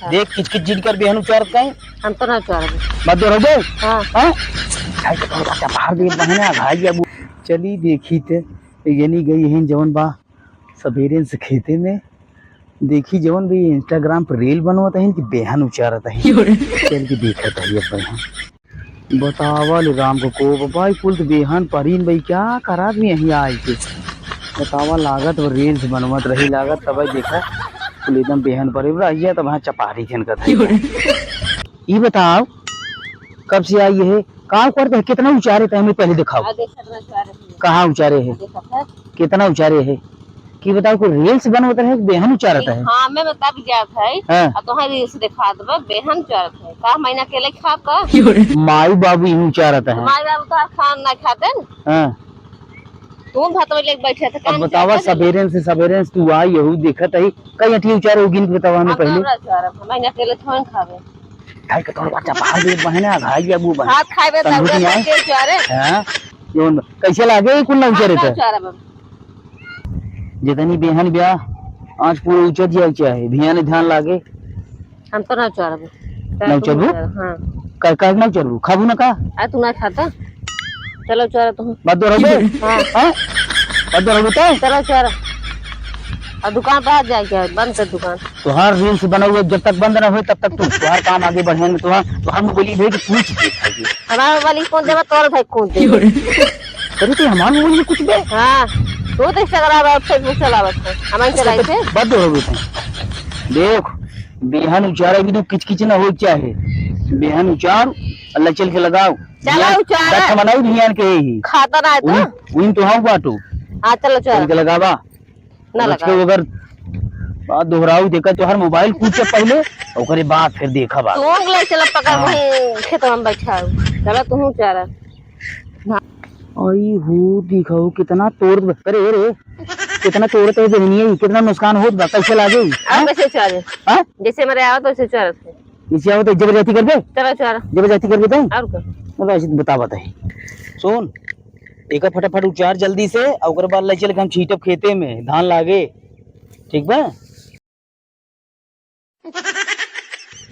था। देख किच किच जिन कर बेहन उचारत कहीं हम तो ना चार मत दे हो गए। हाँ हां भाई तो थोड़ा सा बाहर दे बहना भाई अब चली देखी ते यानी गई हैं जवन बा सवेरे से खेते में देखी जवन भी इंस्टाग्राम पर रील बनवत है कि बेहन उचारत है चल के देखत है अब यहाँ बतावल राम को भाई कुल तो बेहन परीन भाई क्या करा भी यहीं आए के बतावा लागत और रील्स बनवत रही लागत तब देखा कुल एकदम बेहन परी रहिए तब वहाँ चपारी खन का ये बताओ कब से आई है कहाँ करते है कितना उचारे थे हमें पहले दिखाओ कहाँ उचारे है कितना उचारे है कि बताओ कोई रील्स बनवत है बेहन उचारत है। हाँ मैं बता भी जात है अब तो रील्स दिखा दबा बेहन उचारत है का महीना के लिए खा का माई बाबू ही उचारत है माई बाबू तो खान ना खाते हां तुम भात में लेके बैठे थे अब बतावा सवेरे से तू आई यहू देखत है कई अठी उचारे होगिन बतावा हमें पहले महीना के लिए थोन खावे खाई के तोड़ बच्चा बाहर दे बहना घाई अबू बहन भात खावे तब के उचारे हां जोन कैसे लागे कुल ना उचारे थे जितनी बेहन ब्याह आज पूरे उचर जाए चाहे भिया ने ध्यान लागे हम तो ना उचारब ना उचरबू हां का ना उचरबू खाबू ना का आ तू ना खाता चलो उचार तुम मत दो रहो हां मत दो रहो तो चलो उचार और दुकान पर जाए क्या बंद कर दुकान तुहार रील्स बनाओगे जब तक बंद ना हो तब तक तुहार काम आगे बढ़े में तो हम बोली भाई कि पूछ देखाइए हमारे वाली कौन देवा तोर भाई कौन दे अरे तो हमारे बोली कुछ दे हां तो इंस्टाग्राम और फेसबुक चलावत है हमारे चलाई थे बंद हो गई देख बेहन उचारे भी तो किचकिच ना हो चाहे बेहन उचार अल्लाह चल के लगाओ चलो उचार बैठ बनाओ भियान के ही खाता ना है तो उन तो हां बाटू हां चलो उचार चल के लगावा ना लगा अगर बात दोहराऊ देखा तो हर मोबाइल पूछे पहले ओकरे बाद फिर देखा बात तू ले चल पकड़ वही खेत में बैठा चलो तू उचार आई हो दिखाओ कितना तोड़ करे रे कितना तोड़ते है बहनिया कितना नुकसान होत बा कैसे लागे अब कैसे उचारे हां जैसे मेरे आवा तो ऐसे उचार नीचे आओ तो जबरदस्ती कर दे चलो उचार जबरदस्ती कर दे और क्या मतलब ऐसे बता सुन एक फटाफट उचार जल्दी से और ओकर बाद ले चल के हम छीटब खेते में धान लागे ठीक बा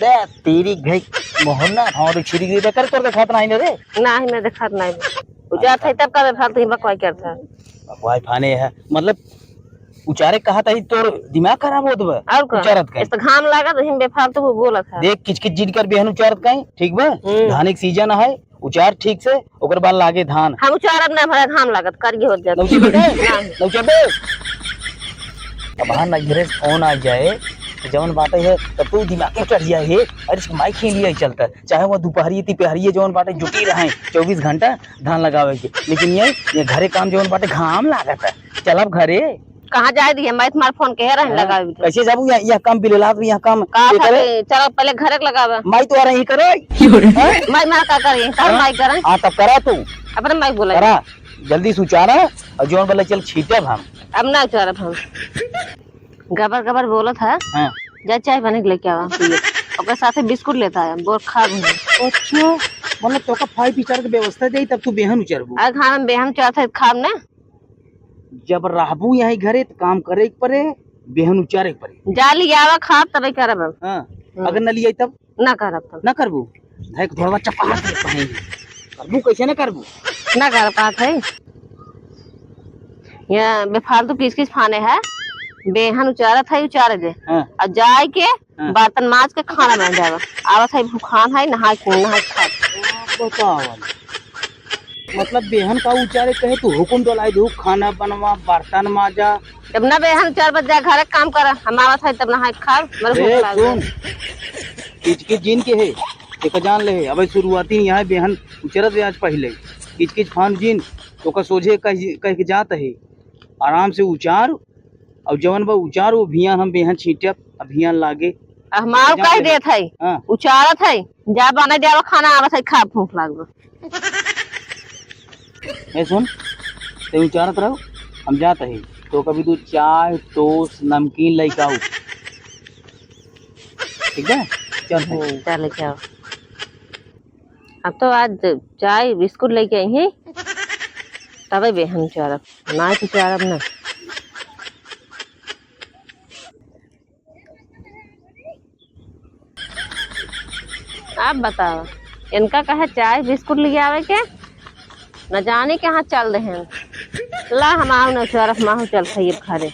दे तेरी भाई मोहन्ना और छिड़ी दे कर कर खात नहीं रे नहीं मैं देखत नहीं उचार थे तब का फालतू ही बकवाई करता बकवाई फाने है मतलब उचारे कहा था तोर दिमाग खराब होत बा और का उचारत का इस तो घाम लगा तो हम बेफालतू को बोला था देख किचकिच जिन कर बेहन उचारत का ठीक बा धान एक सीजन है उचार ठीक से ओकर बाद लागे धान हम उचारब ना भरा घाम लागत करगी हो जात नौची बे अब हां ना घरे फोन आ जाए जवन बाटे है तब तो दिमाग में चढ़ जाए है अरे इसके माइक खेल लिया चलता चाहे वो दोपहरी तिपहरी जवन बाटे जुटी रहे 24 घंटा धान लगावे के लेकिन ये घरे काम जवन बाटे घाम लागत है चलब घरे कहां जाए दिए मैं तुम्हारे फोन के रहे लगा कैसे जाबू यहां काम बिलेला यहां काम करे चलो पहले घरे लगावे माई तो आ रही करे मैं ना का करे कर माई करे हां तब करा तू अपने माई बोला करा जल्दी सुचारा और जवन वाला चल छीटब हम अब ना उचारब हम गबर गबर बोलत है हां जा चाय बने के लेके आवा ओकर साथे बिस्कुट लेता है बोर खा अच्छा मतलब तो का फाई पिचर के व्यवस्था देई तब तू बेहन उचरबू आ खाना बेहन चाहत है खाब ना जब रहबू यही घरे तो काम करे के परे बेहन उचारे के परे जा लिया आवा खाब तब करब हां अगर न लिया तब ना करब तब ना करबू देख थोड़ा चपा दे पाए करबू कैसे ना करबू ना कर पात है या बेफालतू किस फाने है बेहन उचारत है उचारे दे और जाए के बर्तन माज के खाना बन जाएगा आवत है भूखान है नहा खा बताओ मतलब बेहन का उचारे कहे तू हुकुम डोलाई दू खाना बनवा बर्तन माजा जब ना बेहन 4 बजे घर काम कर हम आवत है तब नहा खा मेरे भूख लाग किचकिच जिन के है एक जान ले अब शुरुआती यहाँ बेहन उचरत आज पहले किचकिच फान जिन तो का सोझे कह के जात है आराम से उचार और जवन बा उचार वो भियान हम बेहन छीटब अभियान लागे हमार कह देत है उचारत है जा बने जावा खाना आवत है खा भूख लागलो ए सुन ते उचारत रहो हम जात है तो कभी तू चाय टोस्ट नमकीन लेके आओ ठीक है चल क्या अब तो आज चाय बिस्कुट लेके आई है तब बेहन उचारब ना उचारब ना अब बताओ इनका कहे चाय बिस्कुट ले आवे के न जाने कहाँ चल रहे हैं। ला हम आओ न सरफ माहू चल खइए खरे।